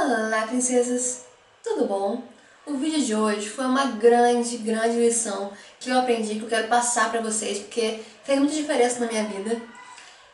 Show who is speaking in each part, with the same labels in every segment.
Speaker 1: Olá, princesas! Tudo bom? O vídeo de hoje foi uma grande lição que eu aprendi, que eu quero passar pra vocês, porque fez muita diferença na minha vida.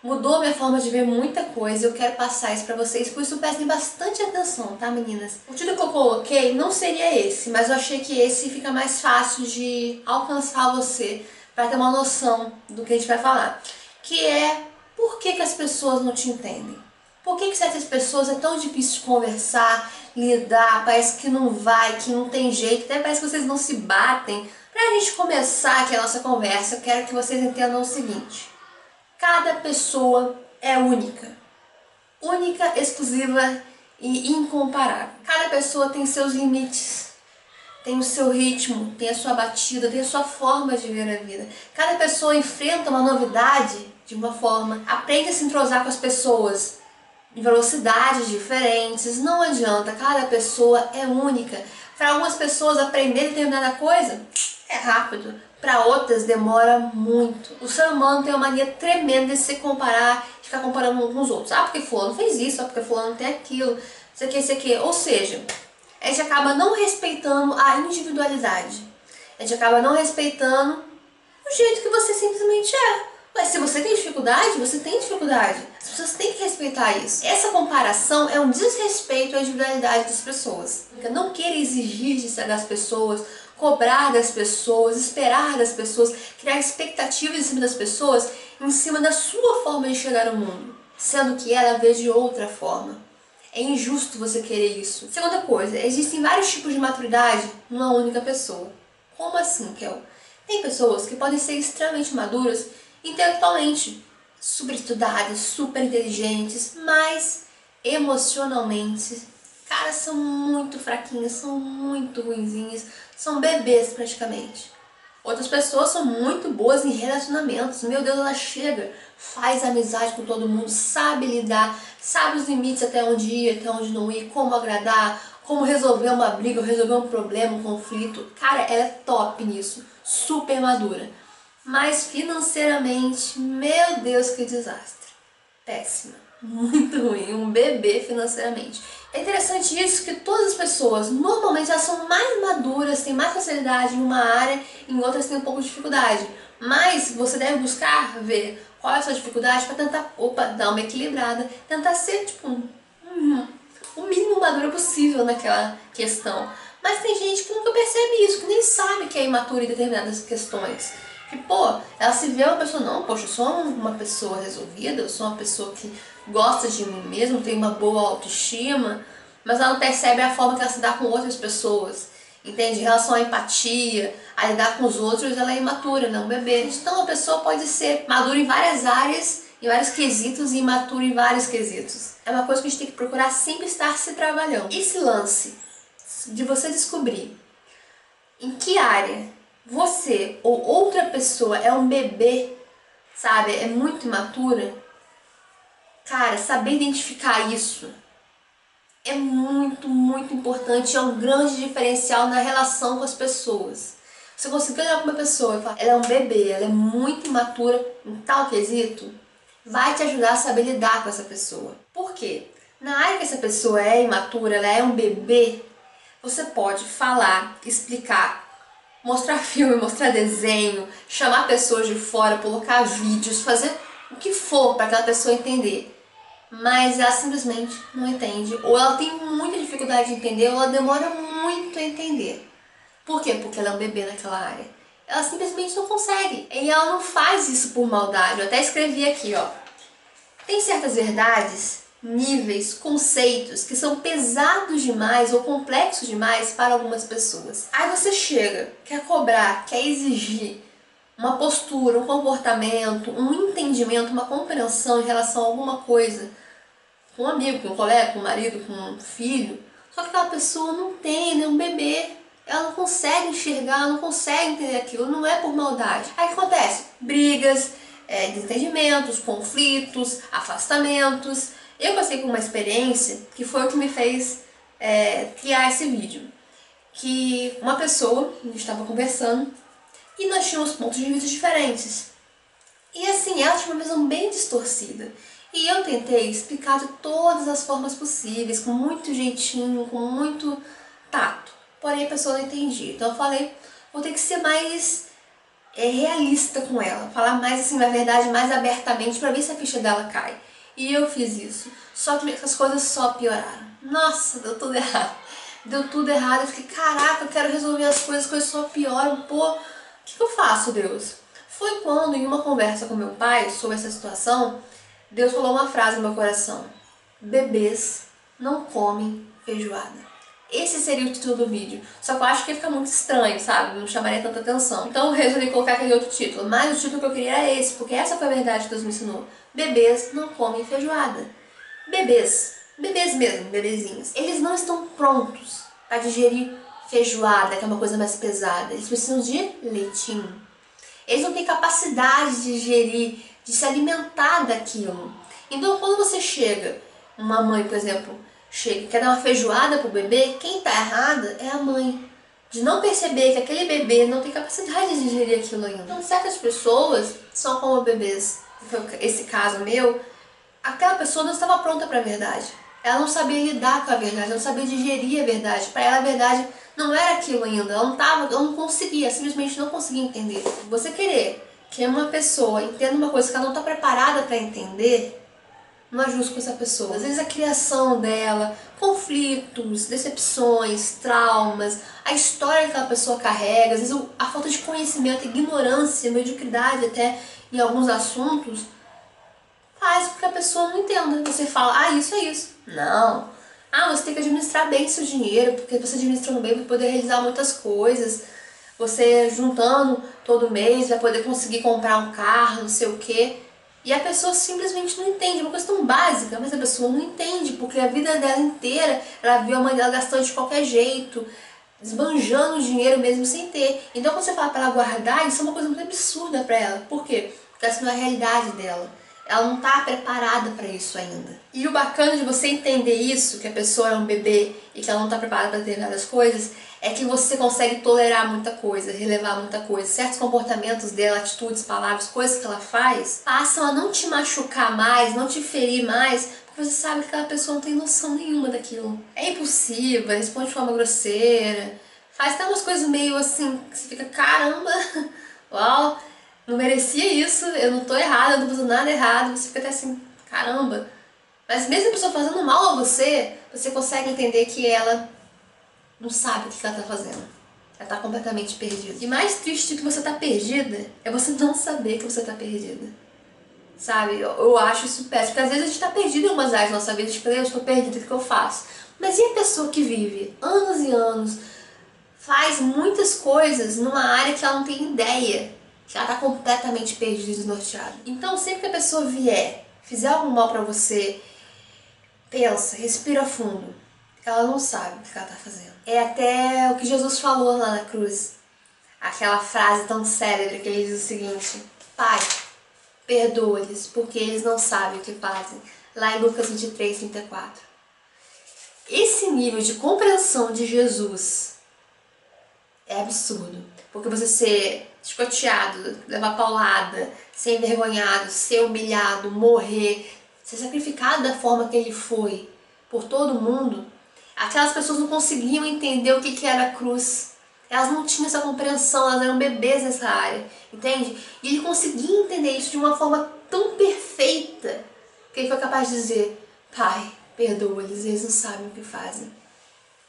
Speaker 1: Mudou minha forma de ver muita coisa e eu quero passar isso pra vocês, por isso prestem bastante atenção, tá, meninas? O título que eu coloquei não seria esse, mas eu achei que esse fica mais fácil de alcançar você, pra ter uma noção do que a gente vai falar. Que é, por que as pessoas não te entendem? Por que certas pessoas é tão difícil de conversar, lidar, parece que não vai, que não tem jeito, até parece que vocês não se batem. Pra gente começar aqui a nossa conversa, eu quero que vocês entendam o seguinte. Cada pessoa é única. Única, exclusiva e incomparável. Cada pessoa tem seus limites, tem o seu ritmo, tem a sua batida, tem a sua forma de ver a vida. Cada pessoa enfrenta uma novidade de uma forma, aprende a se entrosar com as pessoas em velocidades diferentes, não adianta, cada pessoa é única. Para algumas pessoas aprender determinada coisa é rápido, para outras demora muito. O ser humano tem uma mania tremenda de se comparar, de ficar comparando uns com os outros. Ah, porque fulano fez isso, ah, porque fulano tem aquilo, isso aqui. Ou seja, a gente acaba não respeitando a individualidade. A gente acaba não respeitando o jeito que você simplesmente é. Mas se você tem dificuldade, você tem dificuldade. As pessoas têm que respeitar isso. Essa comparação é um desrespeito à individualidade das pessoas. Não queira exigir das pessoas, cobrar das pessoas, esperar das pessoas, criar expectativas em cima das pessoas, em cima da sua forma de chegar ao mundo, sendo que ela vê de outra forma. É injusto você querer isso. Segunda coisa, existem vários tipos de maturidade numa única pessoa. Como assim, Kel? Tem pessoas que podem ser extremamente maduras intelectualmente, super estudadas, super inteligentes, mas emocionalmente, cara, são muito fraquinhas, são muito ruinzinhas, são bebês praticamente. Outras pessoas são muito boas em relacionamentos, meu Deus, ela chega, faz amizade com todo mundo, sabe lidar, sabe os limites até onde ir, até onde não ir, como agradar, como resolver uma briga, resolver um problema, um conflito. Cara, ela é top nisso, super madura. Mas financeiramente, meu Deus, que desastre. Péssima. Muito ruim. Um bebê financeiramente. É interessante isso, que todas as pessoas, normalmente, elas são mais maduras, têm mais facilidade em uma área, em outras têm um pouco de dificuldade. Mas você deve buscar ver qual é a sua dificuldade para tentar, dar uma equilibrada, tentar ser, tipo, o mínimo madura possível naquela questão. Mas tem gente que nunca percebe isso, que nem sabe que é imatura em determinadas questões. Que, ela se vê uma pessoa, não, poxa, eu sou uma pessoa resolvida, eu sou uma pessoa que gosta de mim mesmo, tem uma boa autoestima, mas ela não percebe a forma que ela se dá com outras pessoas, entende? Em relação à empatia, a lidar com os outros, ela é imatura, não é um bebê. Então a pessoa pode ser madura em várias áreas, em vários quesitos, e imatura em vários quesitos. É uma coisa que a gente tem que procurar sempre estar se trabalhando. Esse lance de você descobrir em que área você ou outra pessoa é um bebê, sabe, é muito imatura, cara, saber identificar isso é muito importante, é um grande diferencial na relação com as pessoas. Se você conseguir olhar para uma pessoa e falar, ela é um bebê, ela é muito imatura em tal quesito, vai te ajudar a saber lidar com essa pessoa. Por quê? Na área que essa pessoa é imatura, ela é um bebê, você pode falar, explicar, mostrar filme, mostrar desenho, chamar pessoas de fora, colocar vídeos, fazer o que for para aquela pessoa entender. Mas ela simplesmente não entende, ou ela tem muita dificuldade de entender, ou ela demora muito a entender. Por quê? Porque ela é um bebê naquela área. Ela simplesmente não consegue. E ela não faz isso por maldade. Eu até escrevi aqui, ó. Tem certas verdades, níveis, conceitos que são pesados demais ou complexos demais para algumas pessoas. Aí você chega, quer cobrar, quer exigir uma postura, um comportamento, um entendimento, uma compreensão em relação a alguma coisa, com um amigo, com um colega, com um marido, com um filho, só que aquela pessoa não tem, é um bebê. Ela não consegue enxergar, ela não consegue entender aquilo, não é por maldade. Aí o que acontece? Brigas, desentendimentos, conflitos, afastamentos. Eu passei por uma experiência que foi o que me fez criar esse vídeo. Que uma pessoa, a gente estava conversando, e nós tínhamos pontos de vista diferentes. E assim, ela tinha uma visão bem distorcida. E eu tentei explicar de todas as formas possíveis, com muito jeitinho, com muito tato. Porém a pessoa não entendia. Então eu falei, vou ter que ser mais realista com ela, falar mais assim, na verdade, mais abertamente para ver se a ficha dela cai. E eu fiz isso. Só que as coisas só pioraram. Nossa, deu tudo errado. Deu tudo errado. Eu fiquei, caraca, eu quero resolver as coisas só pioram. Pô, o que eu faço, Deus? Foi quando, em uma conversa com meu pai sobre essa situação, Deus falou uma frase no meu coração: bebês não comem feijoada. Esse seria o título do vídeo, só que eu acho que ia ficar muito estranho, sabe? Não chamaria tanta atenção. Então eu resolvi colocar aquele outro título, mas o título que eu queria era esse, porque essa foi a verdade que Deus me ensinou. Bebês não comem feijoada. Bebês mesmo, bebezinhos, eles não estão prontos para digerir feijoada, que é uma coisa mais pesada. Eles precisam de leitinho. Eles não têm capacidade de digerir, de se alimentar daquilo. Então quando você chega, uma mãe, por exemplo, chega e quer dar uma feijoada pro bebê, quem tá errada é a mãe. De não perceber que aquele bebê não tem capacidade de digerir aquilo ainda. Então certas pessoas são como bebês. Esse caso meu, aquela pessoa não estava pronta para a verdade. Ela não sabia lidar com a verdade, ela não sabia digerir a verdade. Para ela a verdade não era aquilo ainda, ela não conseguia, simplesmente não conseguia entender. Você querer que uma pessoa entenda uma coisa que ela não está preparada para entender, não é justo com essa pessoa. Às vezes a criação dela, conflitos, decepções, traumas, a história que aquela pessoa carrega, às vezes a falta de conhecimento, ignorância, mediocridade até em alguns assuntos, faz com que a pessoa não entenda. Você fala, ah, isso é isso. Não. Ah, você tem que administrar bem seu dinheiro, porque você administrando bem vai poder realizar muitas coisas. Você juntando todo mês vai poder conseguir comprar um carro, não sei o quê. E a pessoa simplesmente não entende, é uma coisa tão básica, mas a pessoa não entende, porque a vida dela inteira ela viu a mãe dela gastando de qualquer jeito, esbanjando o dinheiro mesmo sem ter. Então quando você fala para ela guardar, isso é uma coisa muito absurda para ela. Por quê? Porque essa não é a realidade dela. Ela não está preparada para isso ainda. E o bacana de você entender isso, que a pessoa é um bebê e que ela não está preparada para determinadas coisas, é que você consegue tolerar muita coisa, relevar muita coisa. Certos comportamentos dela, atitudes, palavras, coisas que ela faz, passam a não te machucar mais, não te ferir mais, porque você sabe que aquela pessoa não tem noção nenhuma daquilo. É impulsiva, responde de forma grosseira, faz até umas coisas meio assim, que você fica, caramba, uau, não merecia isso, eu não tô errada, eu não tô fazendo nada errado, você fica até assim, caramba. Mas mesmo a pessoa fazendo mal a você, você consegue entender que ela não sabe o que ela tá fazendo. Ela tá completamente perdida. E mais triste do que você tá perdida é você não saber que você tá perdida. Sabe? Eu acho isso péssimo, porque às vezes a gente tá perdido em algumas áreas da nossa vida, tipo, eu estou perdida, o que eu faço? Mas e a pessoa que vive anos e anos, faz muitas coisas numa área que ela não tem ideia, que ela tá completamente perdida e desnorteada. Então sempre que a pessoa vier, fizer algum mal pra você, pensa, respira fundo. Ela não sabe o que ela tá fazendo. É até o que Jesus falou lá na cruz. Aquela frase tão célebre que ele diz o seguinte: Pai, perdoa-lhes, porque eles não sabem o que fazem. Lá em Lucas 23, 34. Esse nível de compreensão de Jesus é absurdo. Porque você ser escoteado, levar paulada, ser envergonhado, ser humilhado, morrer, ser sacrificado da forma que ele foi por todo mundo, aquelas pessoas não conseguiam entender o que era a cruz. Elas não tinham essa compreensão, elas eram bebês nessa área, entende? E ele conseguia entender isso de uma forma tão perfeita que ele foi capaz de dizer: Pai, perdoa-lhes, eles não sabem o que fazem.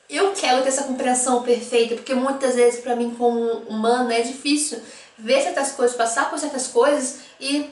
Speaker 1: Eu quero ter essa compreensão perfeita, porque muitas vezes para mim como humana é difícil ver certas coisas, passar por certas coisas e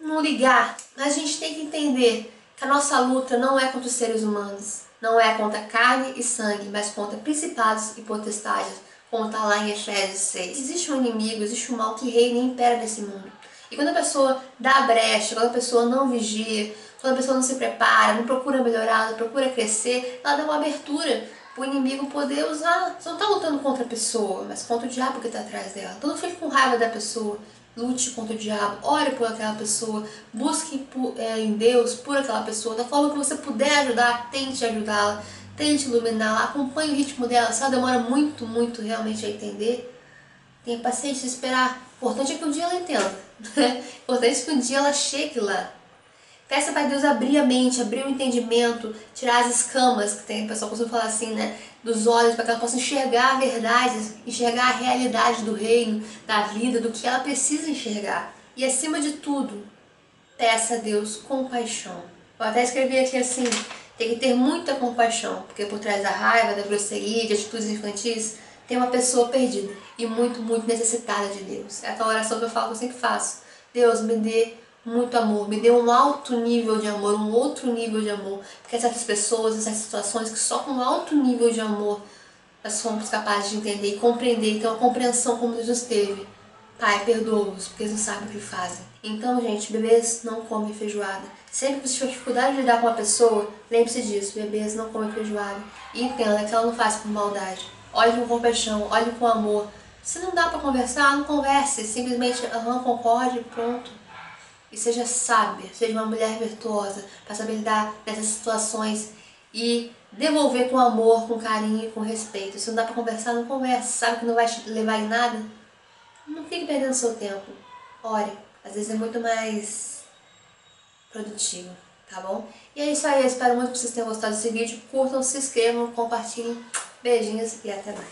Speaker 1: não ligar. Mas a gente tem que entender que a nossa luta não é contra os seres humanos, não é contra carne e sangue, mas contra principados e potestades, como está lá em Efésios 6. Existe um inimigo, existe um mal que reina e impera nesse mundo. E quando a pessoa dá brecha, quando a pessoa não vigia, quando a pessoa não se prepara, não procura melhorar, não procura crescer, ela dá uma abertura para o inimigo poder usar. Você não está lutando contra a pessoa, mas contra o diabo que está atrás dela. Então não fique com raiva da pessoa. Lute contra o diabo, ore por aquela pessoa, busque em Deus por aquela pessoa, da forma que você puder ajudar, tente ajudá-la, tente iluminá-la, acompanhe o ritmo dela. Se ela demora muito, muito realmente a entender, tenha paciência de esperar. O importante é que um dia ela entenda, o importante é que um dia ela chegue lá. Peça para Deus abrir a mente, abrir o entendimento, tirar as escamas, que tem, o pessoal costuma falar assim, né, dos olhos, para que ela possa enxergar a verdade, enxergar a realidade do reino, da vida, do que ela precisa enxergar. E acima de tudo, peça a Deus compaixão. Eu até escrevi aqui assim, tem que ter muita compaixão, porque por trás da raiva, da grosseria, de atitudes infantis, tem uma pessoa perdida e muito, muito necessitada de Deus. É aquela oração que eu falo, que eu sempre faço. Deus, me dê muito amor, me dê um alto nível de amor, um outro nível de amor. Porque certas pessoas, essas situações que só com um alto nível de amor nós fomos capazes de entender e compreender, então a compreensão como Jesus teve. Pai, perdoa-os, porque eles não sabem o que fazem. Então, gente, bebês não comem feijoada. Sempre que você tiver dificuldade de lidar com uma pessoa, lembre-se disso, bebês não comem feijoada. E entenda que ela não faz por maldade. Olhe com compaixão, olhe com amor. Se não dá para conversar, não converse. Simplesmente, concorde e pronto. E seja sábia, seja uma mulher virtuosa, para saber lidar nessas situações e devolver com amor, com carinho e com respeito. Se não dá para conversar, não converse. Sabe que não vai te levar em nada? Não fique perdendo seu tempo. Ore. Às vezes é muito mais produtivo, tá bom? E é isso aí. Eu espero muito que vocês tenham gostado desse vídeo. Curtam, se inscrevam, compartilhem. Beijinhos e até mais.